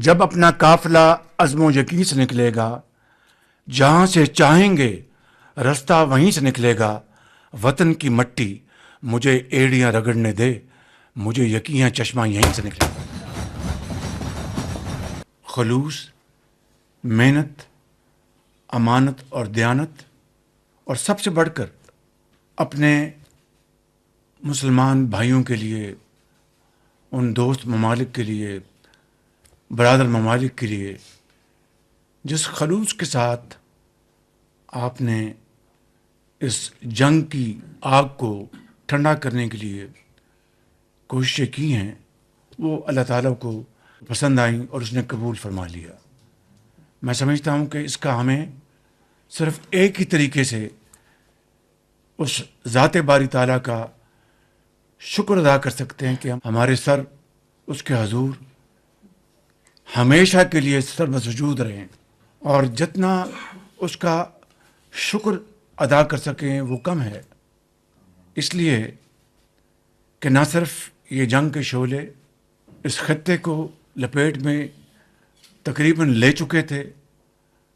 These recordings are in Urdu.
جب اپنا قافلہ عزم و یقین سے نکلے گا، جہاں سے چاہیں گے رستہ وہیں سے نکلے گا، وطن کی مٹی مجھے ایڑیاں رگڑنے دے، مجھے یقین چشمہ یہیں سے نکلے گا۔ خلوص، محنت، امانت اور دیانت، اور سب سے بڑھ کر اپنے مسلمان بھائیوں کے لیے، ان دوست ممالک کے لیے، برادر ممالک کے لیے جس خلوص کے ساتھ آپ نے اس جنگ کی آگ کو ٹھنڈا کرنے کے لیے کوششیں کی ہیں، وہ اللہ تعالیٰ کو پسند آئیں اور اس نے قبول فرما لیا۔ میں سمجھتا ہوں کہ اس کا ہمیں صرف ایک ہی طریقے سے اس ذات باری تعالیٰ کا شکر ادا کر سکتے ہیں کہ ہمارے سر اس کے حضور ہمیشہ کے لیے سر بسجود رہیں، اور جتنا اس کا شکر ادا کر سکیں وہ کم ہے، اس لیے کہ نہ صرف یہ جنگ کے شعلے اس خطے کو لپیٹ میں تقریباً لے چکے تھے،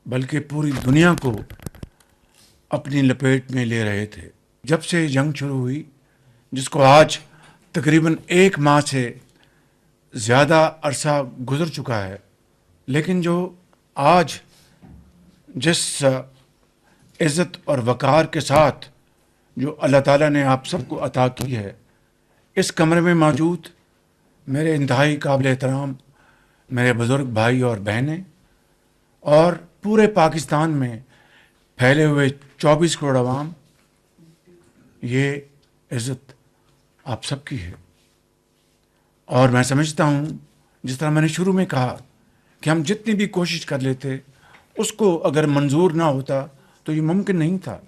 بلکہ پوری دنیا کو اپنی لپیٹ میں لے رہے تھے۔ جب سے جنگ شروع ہوئی، جس کو آج تقریباً 1 ماہ سے زیادہ عرصہ گزر چکا ہے، لیکن جو آج جس عزت اور وقار کے ساتھ جو اللہ تعالیٰ نے آپ سب کو عطا کی ہے، اس کمرے میں موجود میرے انتہائی قابل احترام میرے بزرگ بھائی اور بہنیں، اور پورے پاکستان میں پھیلے ہوئے 24 کروڑ عوام، یہ عزت آپ سب کی ہے۔ اور میں سمجھتا ہوں، جس طرح میں نے شروع میں کہا کہ ہم جتنی بھی کوشش کر لیتے، اس کو اگر منظور نہ ہوتا تو یہ ممکن نہیں تھا۔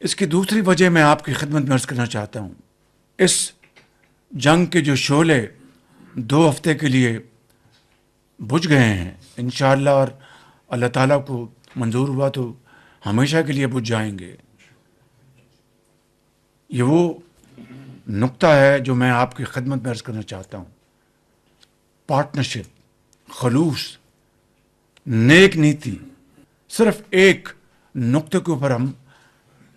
اس کی دوسری وجہ میں آپ کی خدمت میں عرض کرنا چاہتا ہوں، اس جنگ کے جو شعلے 2 ہفتے کے لیے بجھ گئے ہیں انشاءاللہ، اور اللہ تعالیٰ کو منظور ہوا تو ہمیشہ کے لیے بجھ جائیں گے۔ یہ وہ نقطہ ہے جو میں آپ کی خدمت میں عرض کرنا چاہتا ہوں۔ پارٹنرشپ، خلوص، نیک نیتی، صرف ایک نقطے کے اوپر ہم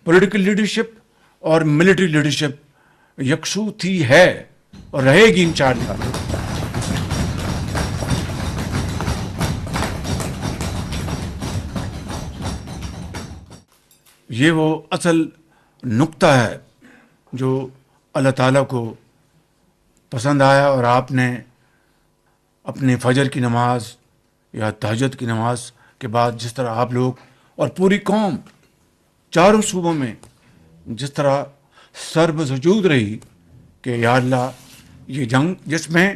پولیٹیکل لیڈرشپ اور ملٹری لیڈرشپ یکسو تھی ہے اور رہے گی انشاءاللہ۔ یہ وہ اصل نقطہ ہے جو اللہ تعالیٰ کو پسند آیا، اور آپ نے اپنے فجر کی نماز یا تہجد کی نماز کے بعد جس طرح آپ لوگ اور پوری قوم چاروں صوبوں میں جس طرح سر بسجود رہی کہ یا اللہ، یہ جنگ جس میں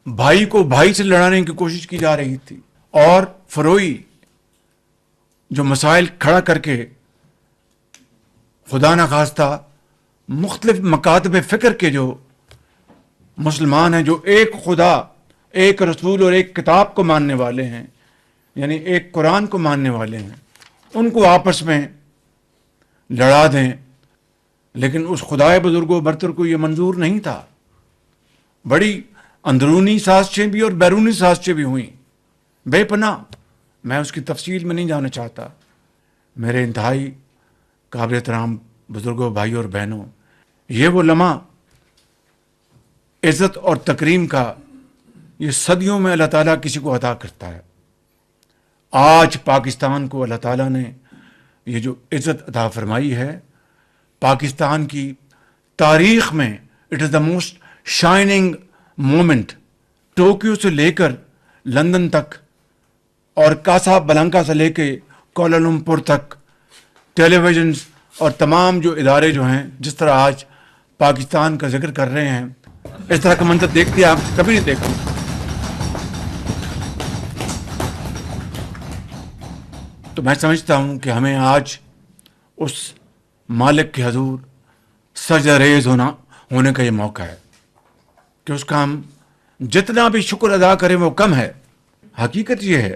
بھائی کو بھائی سے لڑانے کی کوشش کی جا رہی تھی، اور فروئی جو مسائل کھڑا کر کے خدا نخواستہ مختلف مکاتب فکر کے جو مسلمان ہیں، جو ایک خدا، ایک رسول اور ایک کتاب کو ماننے والے ہیں، یعنی ایک قرآن کو ماننے والے ہیں، ان کو آپس میں لڑا دیں، لیکن اس خدائے بزرگ و برتر کو یہ منظور نہیں تھا۔ بڑی اندرونی سازشیں بھی اور بیرونی سازشیں بھی ہوئیں، بے پناہ۔ میں اس کی تفصیل میں نہیں جانا چاہتا۔ میرے انتہائی قابل احترام بزرگوں، بھائیوں اور بہنوں، یہ وہ لمحہ عزت اور تکریم کا یہ صدیوں میں اللہ تعالیٰ کسی کو عطا کرتا ہے۔ آج پاکستان کو اللہ تعالیٰ نے یہ جو عزت عطا فرمائی ہے، پاکستان کی تاریخ میں it is the most shining moment. Tokyo سے لے کر لندن تک، اور کاسا بلانکا سے لے کے کوالالمپور تک، ٹیلی ویژنز اور تمام جو ادارے جو ہیں جس طرح آج پاکستان کا ذکر کر رہے ہیں، اس طرح کا منظر دیکھتے آپ کبھی نہیں دیکھا۔ تو میں سمجھتا ہوں کہ ہمیں آج اس مالک کے حضور سجدہ ریز ہونے کا یہ موقع ہے کہ اس کا ہم جتنا بھی شکر ادا کریں وہ کم ہے۔ حقیقت یہ ہے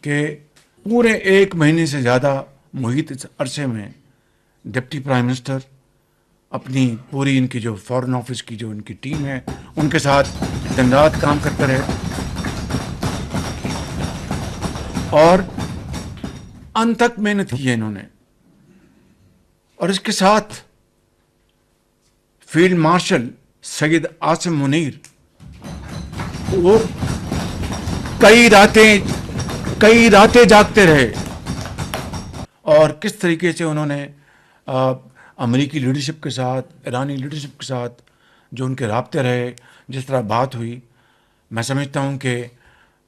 کہ پورے 1 مہینے سے زیادہ محیط اس عرصے میں ڈپٹی پرائم منسٹر اپنی پوری ان کی جو فارن آفس کی جو ان کی ٹیم ہے ان کے ساتھ دن رات کام کرتے رہے اور انت تک محنت کی ہے انہوں نے. اور اس کے ساتھ فیلڈ مارشل سید عاصم منیر وہ کئی راتیں جاگتے رہے اور کس طریقے سے انہوں نے امریکی لیڈرشپ کے ساتھ ایرانی لیڈرشپ کے ساتھ جو ان کے رابطے رہے, جس طرح بات ہوئی, میں سمجھتا ہوں کہ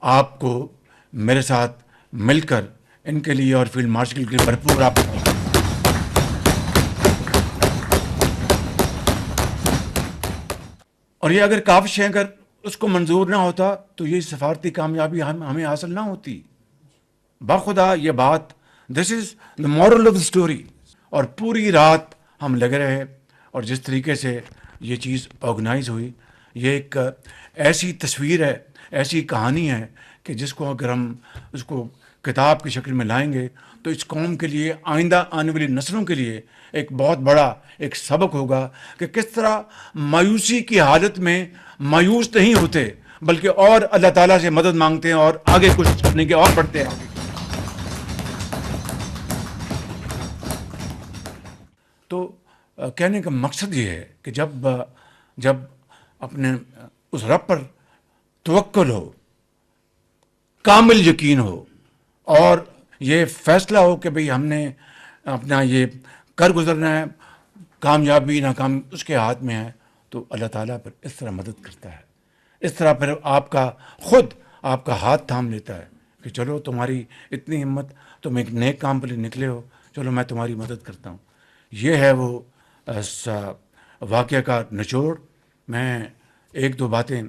آپ کو میرے ساتھ مل کر ان کے لیے اور فیلڈ مارشل کے لیے بھرپور آپ اور یہ اگر کاوش ہے, اگر اس کو منظور نہ ہوتا تو یہ سفارتی کامیابی ہمیں حاصل نہ ہوتی. بخدا یہ بات, this is the moral of the story. اور پوری رات ہم لگے رہے اور جس طریقے سے یہ چیز آرگنائز ہوئی, یہ ایک ایسی تصویر ہے, ایسی کہانی ہے کہ جس کو اگر ہم اس کو کتاب کی شکل میں لائیں گے تو اس قوم کے لیے, آئندہ آنے والی نسلوں کے لیے ایک بہت بڑا ایک سبق ہوگا کہ کس طرح مایوسی کی حالت میں مایوس نہیں ہوتے بلکہ اور اللہ تعالیٰ سے مدد مانگتے ہیں اور آگے کوشش کرنے کے اور بڑھتے ہیں. تو کہنے کا مقصد یہ ہے کہ جب اپنے اس رب پر توکل ہو, کامل یقین ہو اور یہ فیصلہ ہو کہ بھئی ہم نے اپنا یہ کر گزرنا ہے, کامیابی ناکام اس کے ہاتھ میں ہے, تو اللہ تعالیٰ پر اس طرح مدد کرتا ہے. اس طرح پھر خود آپ کا ہاتھ تھام لیتا ہے کہ چلو تمہاری اتنی ہمت, تم ایک نیک کام پر نکلے ہو, چلو میں تمہاری مدد کرتا ہوں. یہ ہے وہ واقعہ کا نچوڑ. میں ایک دو باتیں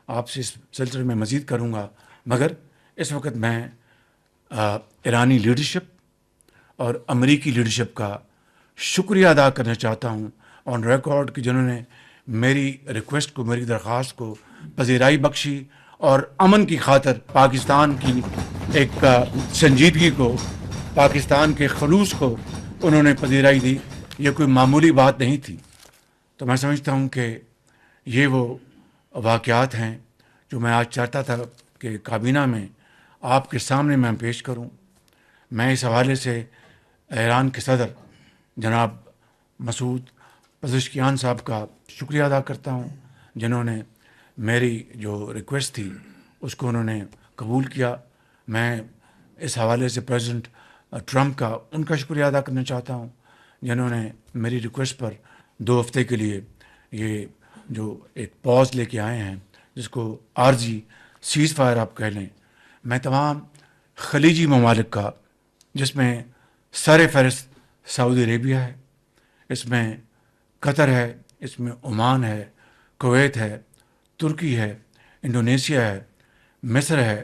آپ سے اس سلسلے میں مزید کروں گا, مگر اس وقت میں ایرانی لیڈرشپ اور امریکی لیڈرشپ کا شکریہ ادا کرنا چاہتا ہوں آن ریکارڈ کہ جنہوں نے میری ریکویسٹ کو, میری درخواست کو پذیرائی بخشی اور امن کی خاطر پاکستان کی ایک سنجیدگی کو, پاکستان کے خلوص کو انہوں نے پذیرائی دی. یہ کوئی معمولی بات نہیں تھی. تو میں سمجھتا ہوں کہ یہ وہ واقعات ہیں جو میں آج چاہتا تھا کہ کابینہ میں آپ کے سامنے میں پیش کروں. میں اس حوالے سے ایران کے صدر جناب مسعود پزشکیان صاحب کا شکریہ ادا کرتا ہوں, جنہوں نے میری جو ریکویسٹ تھی اس کو انہوں نے قبول کیا. میں اس حوالے سے پریزیڈنٹ ٹرمپ کا ان کا شکریہ ادا کرنا چاہتا ہوں, جنہوں نے میری ریکویسٹ پر 2 ہفتے کے لیے یہ جو ایک پاز لے کے آئے ہیں, جس کو عارضی سیز فائر آپ کہہ لیں. میں تمام خلیجی ممالک کا, جس میں سر فہرست سعودی عربیہ ہے, اس میں قطر ہے, اس میں عمان ہے, کویت ہے, ترکی ہے, انڈونیشیا ہے, مصر ہے,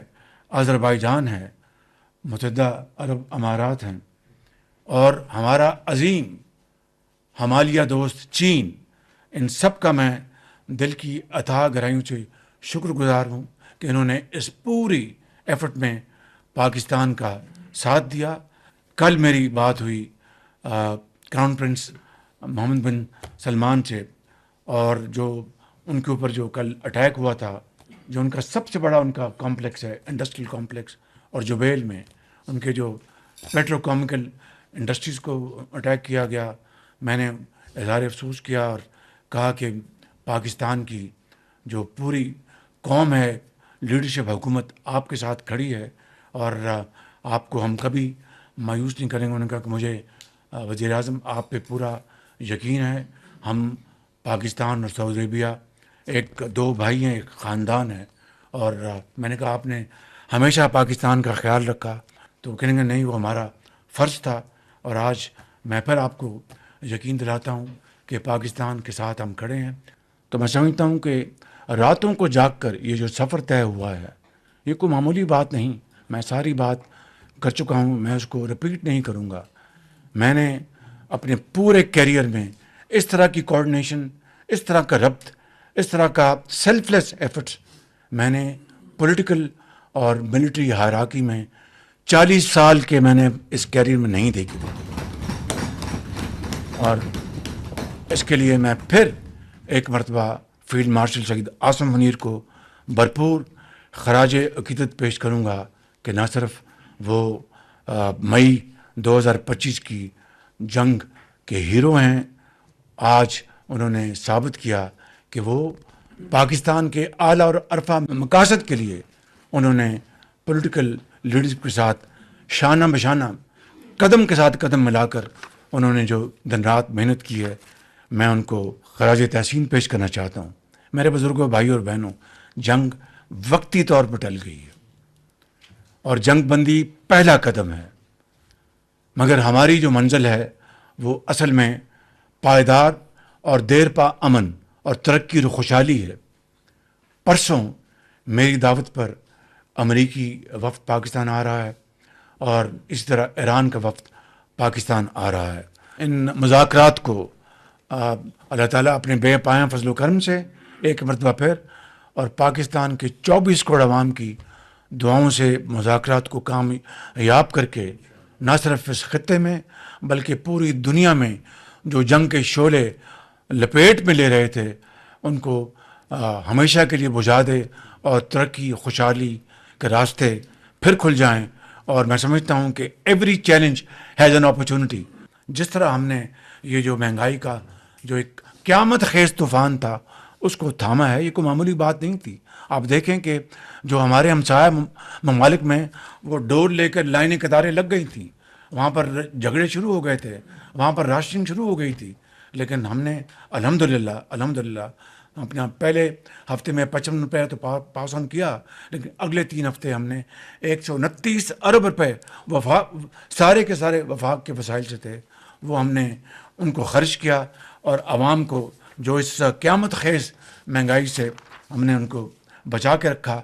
آذربائیجان ہے, متحدہ عرب امارات ہیں, اور ہمارا عظیم ہمالیہ دوست چین, ان سب کا میں دل کی اتھاہ گہرائیوں سے شکر گزار ہوں کہ انہوں نے اس پوری ایفرٹ میں پاکستان کا ساتھ دیا. کل میری بات ہوئی کراؤن پرنس محمد بن سلمان سے, اور جو ان کے اوپر جو کل اٹیک ہوا تھا, جو ان کا سب سے بڑا ان کا کمپلیکس ہے, انڈسٹریل کمپلیکس, اور جبیل میں ان کے جو پیٹرو کیمیکل انڈسٹریز کو اٹیک کیا گیا, میں نے اظہار افسوس کیا اور کہا کہ پاکستان کی جو پوری قوم ہے, لیڈرشپ حکومت آپ کے ساتھ کھڑی ہے اور آپ کو ہم کبھی مایوس نہیں کریں گے. انہوں نے کہا کہ مجھے وزیر اعظم آپ پہ پورا یقین ہے, ہم پاکستان اور سعودی عربیہ ایک 2 بھائی ہیں, ایک خاندان ہے. اور میں نے کہا آپ نے ہمیشہ پاکستان کا خیال رکھا, تو وہ کہیں گے نہیں, وہ ہمارا فرض تھا. اور آج میں پھر آپ کو یقین دلاتا ہوں کہ پاکستان کے ساتھ ہم کھڑے ہیں. تو میں سمجھتا ہوں کہ راتوں کو جاگ کر یہ جو سفر طے ہوا ہے, یہ کوئی معمولی بات نہیں. میں ساری بات کر چکا ہوں, میں اس کو رپیٹ نہیں کروں گا. میں نے اپنے پورے کیریئر میں اس طرح کی کوآرڈینیشن, اس طرح کا ربط, اس طرح کا سیلف لیس ایفرٹس میں نے پولیٹیکل اور ملٹری ہائرارکی میں 40 سال کے میں نے اس کیریئر میں نہیں دیکھی. اور اس کے لیے میں پھر ایک مرتبہ فیلڈ مارشل شہید عاصم منیر کو بھرپور خراج عقیدت پیش کروں گا کہ نہ صرف وہ مئی 2025 کی جنگ کے ہیرو ہیں، آج انہوں نے ثابت کیا کہ وہ پاکستان کے اعلیٰ اور عرفہ مقاصد کے لیے انہوں نے پولیٹیکل لیڈرشپ کے ساتھ شانہ بشانہ قدم کے ساتھ قدم ملا کر انہوں نے جو دن رات محنت کی ہے، میں ان کو خراج تحسین پیش کرنا چاہتا ہوں۔ میرے بزرگوں، بھائیوں اور بہنوں، جنگ وقتی طور پر ٹل گئی ہے اور جنگ بندی پہلا قدم ہے، مگر ہماری جو منزل ہے وہ اصل میں پائیدار اور دیر پا امن اور ترقی اور خوشحالی ہے۔ پرسوں میری دعوت پر امریکی وفد پاکستان آ رہا ہے اور اسی طرح ایران کا وفد پاکستان آ رہا ہے۔ ان مذاکرات کو اللہ تعالیٰ اپنے بے پایاں فضل و کرم سے ایک مرتبہ پھر اور پاکستان کے 24 کروڑ عوام کی دعاؤں سے مذاکرات کو کامیاب کر کے نہ صرف اس خطے میں بلکہ پوری دنیا میں جو جنگ کے شعلے لپیٹ میں لے رہے تھے ان کو ہمیشہ کے لیے بجھا دے اور ترقی خوشحالی کے راستے پھر کھل جائیں۔ اور میں سمجھتا ہوں کہ every challenge has an opportunity. جس طرح ہم نے یہ جو مہنگائی کا جو ایک قیامت خیز طوفان تھا اس کو تھاما ہے، یہ کوئی معمولی بات نہیں تھی۔ آپ دیکھیں کہ جو ہمارے ہمسایہ ممالک میں وہ ڈور لے کر لائنیں قطاریں لگ گئی تھیں، وہاں پر جھگڑے شروع ہو گئے تھے، وہاں پر راشننگ شروع ہو گئی تھی، لیکن ہم نے الحمدللہ اپنا پہلے ہفتے میں 55 روپے تو پاس آن کیا، لیکن اگلے 3 ہفتے ہم نے 129 ارب روپے سارے کے سارے وفاق کے وسائل سے تھے وہ ہم نے ان کو خرچ کیا اور عوام کو جو اس قیامت خیز مہنگائی سے ہم نے ان کو بچا کے رکھا۔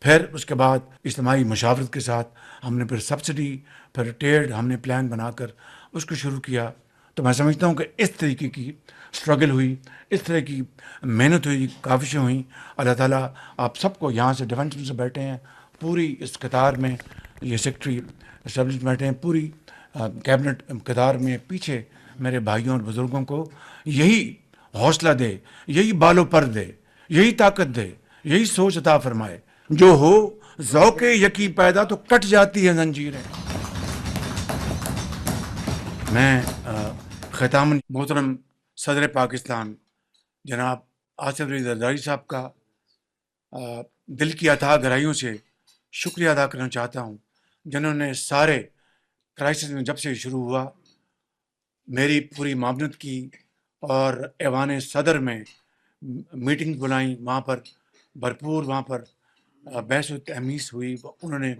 پھر اس کے بعد اجتماعی مشاورت کے ساتھ ہم نے پھر سبسڈی، پھر ٹیڈ ہم نے پلان بنا کر اس کو شروع کیا۔ تو میں سمجھتا ہوں کہ اس طریقے کی اسٹرگل ہوئی، اس طرح کی محنت ہوئی، کاوشیں ہوئیں۔ اللہ تعالیٰ آپ سب کو یہاں سے ڈیفینس سے بیٹھے ہیں، پوری اس قطار میں یہ سیکٹری اسٹیبلش بیٹھے ہیں، پوری کیبنٹ قطار میں پیچھے میرے بھائیوں اور بزرگوں کو یہی حوصلہ دے، یہی بالوں پر دے، یہی طاقت دے، یہی سوچ عطا فرمائے۔ جو ہو ذوق یقین پیدا تو کٹ جاتی ہے زنجیریں۔ میں ختاماً محترم صدر پاکستان جناب آصف علی زرداری صاحب کا دل کی اتھاہ گہرائیوں سے شکریہ ادا کرنا چاہتا ہوں، جنہوں نے سارے کرائسس میں جب سے شروع ہوا میری پوری معاونت کی اور ایوان صدر میں میٹنگ بلائیں، وہاں پر بھرپور وہاں پر بحث و تحمیس ہوئی، انہوں نے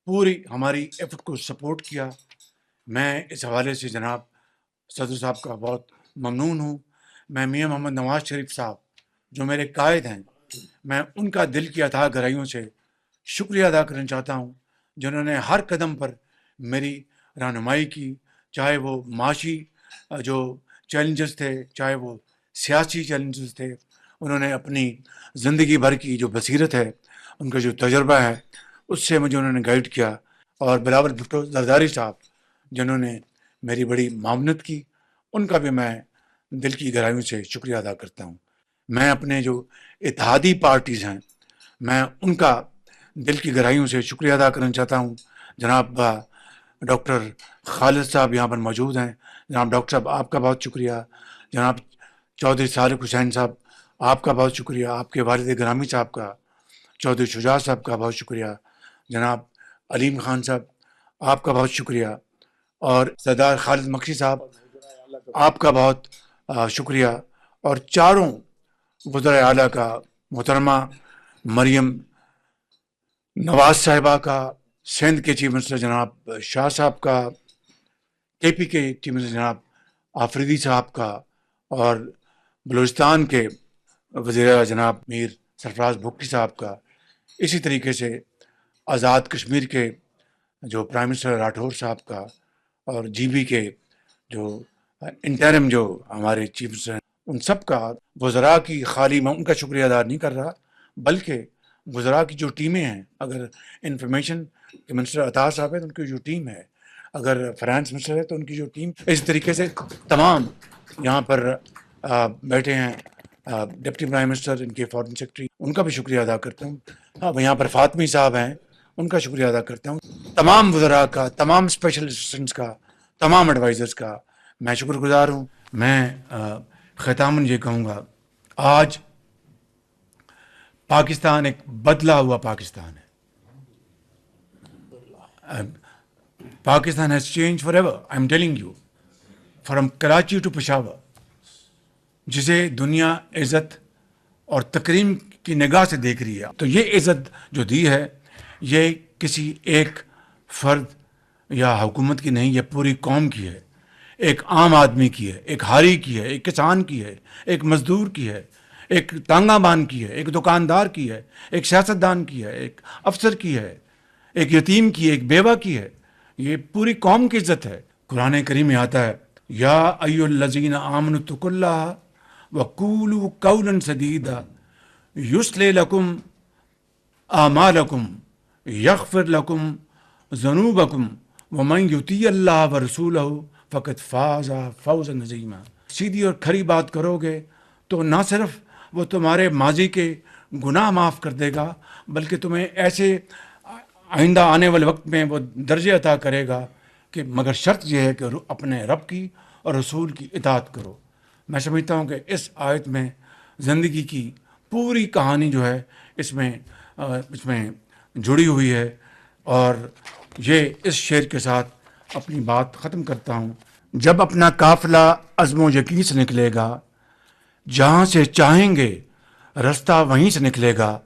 پوری ہماری ایفرٹ کو سپورٹ کیا۔ میں اس حوالے سے جناب صدر صاحب کا بہت ممنون ہوں۔ میں میاں محمد نواز شریف صاحب جو میرے قائد ہیں، میں ان کا دل کی اتھاہ گہرائیوں سے شکریہ ادا کرنا چاہتا ہوں، جنہوں نے ہر قدم پر میری رہنمائی کی، چاہے وہ معاشی جو چیلنجز تھے، چاہے وہ سیاسی چیلنجز تھے۔ انہوں نے اپنی زندگی بھر کی جو بصیرت ہے، ان کا جو تجربہ ہے، اس سے مجھے انہوں نے گائیڈ کیا۔ اور بلاول بھٹو زرداری صاحب جنہوں نے میری بڑی معاونت کی، ان کا بھی میں دل کی گہرائیوں سے شکریہ ادا کرتا ہوں۔ میں اپنے جو اتحادی پارٹیز ہیں، میں ان کا دل کی گہرائیوں سے شکریہ ادا کرنا چاہتا ہوں۔ جناب ڈاکٹر خالد صاحب یہاں پر موجود ہیں، جناب ڈاکٹر صاحب آپ کا بہت شکریہ، جناب چودھری صالح حسین صاحب آپ کا بہت شکریہ، آپ کے والد گرامی صاحب کا، چودھری شجاع صاحب کا بہت شکریہ، جناب علیم خان صاحب آپ کا بہت شکریہ، اور سردار خالد مکسی صاحب آپ کا بہت شکریہ، اور چاروں وزرائے اعلیٰ کا، محترمہ مریم نواز صاحبہ کا، سندھ کے چیف منسٹر جناب شاہ صاحب کا، کے پی کے چیف منسٹر جناب آفریدی صاحب کا، اور بلوچستان کے وزیر اعلیٰ جناب میر سرفراز بھٹی صاحب کا، اسی طریقے سے آزاد کشمیر کے جو پرائم منسٹر راٹھور صاحب کا، اور جی بی کے جو انٹرم جو ہمارے چیف منسٹر ہیں، ان سب کا، وزراء کی خالی میں ان کا شکریہ ادا نہیں کر رہا، بلکہ وزراء کی جو ٹیمیں ہیں، اگر انفارمیشن کے منسٹر عطا صاحب ہے تو ان کی جو ٹیم ہے، اگر فائنانس منسٹر ہے تو ان کی جو ٹیم، اس طریقے سے تمام یہاں پر بیٹھے ہیں ڈپٹی پرائم منسٹر، ان کے فارن سیکرٹری، ان کا بھی شکریہ ادا کرتا ہوں. اب یہاں پر فاطمی صاحب ہیں، ان کا شکریہ ادا کرتا ہوں. تمام وزراء کا، تمام اسپیشل اسسٹنٹس کا، تمام ایڈوائزرس کا میں شکر گزار ہوں. میں ختاماً یہ کہوں گا، آج پاکستان ایک بدلا ہوا پاکستان ہے. Pakistan has change forever. I am telling you, from Karachi to Peshawar, جسے دنیا عزت اور تکریم کی نگاہ سے دیکھ رہی ہے. تو یہ عزت جو دی ہے، یہ کسی ایک فرد یا حکومت کی نہیں، یہ پوری قوم کی ہے. ایک عام آدمی کی ہے، ایک ہاری کی ہے، ایک کسان کی ہے، ایک مزدور کی ہے، ایک تانگہ بان کی ہے، ایک دکاندار کی ہے، ایک سیاستدان کی ہے، ایک افسر کی ہے، ایک یتیم کی ہے، ایک بیوہ کی ہے. یہ پوری قوم کی عزت ہے. قرآن کریم میں آتا ہے، یا ایھا الذین آمنوا اتقوا اللہ وقولوا قولا سدیدا یصلح لکم اعمالکم یغفر لکم ذنوبکم ومن یطیع اللہ ورسولہ فقد فاز فوزا عظیما. سیدھی اور کھری بات کرو گے تو نہ صرف وہ تمہارے ماضی کے گناہ معاف کر دے گا، بلکہ تمہیں ایسے آئندہ آنے والے وقت میں وہ درجے عطا کرے گا کہ مگر شرط یہ ہے کہ اپنے رب کی اور رسول کی اطاعت کرو. میں سمجھتا ہوں کہ اس آیت میں زندگی کی پوری کہانی جو ہے اس میں جڑی ہوئی ہے. اور یہ اس شعر کے ساتھ اپنی بات ختم کرتا ہوں. جب اپنا قافلہ عزم و یقین سے نکلے گا، جہاں سے چاہیں گے رستہ وہیں سے نکلے گا.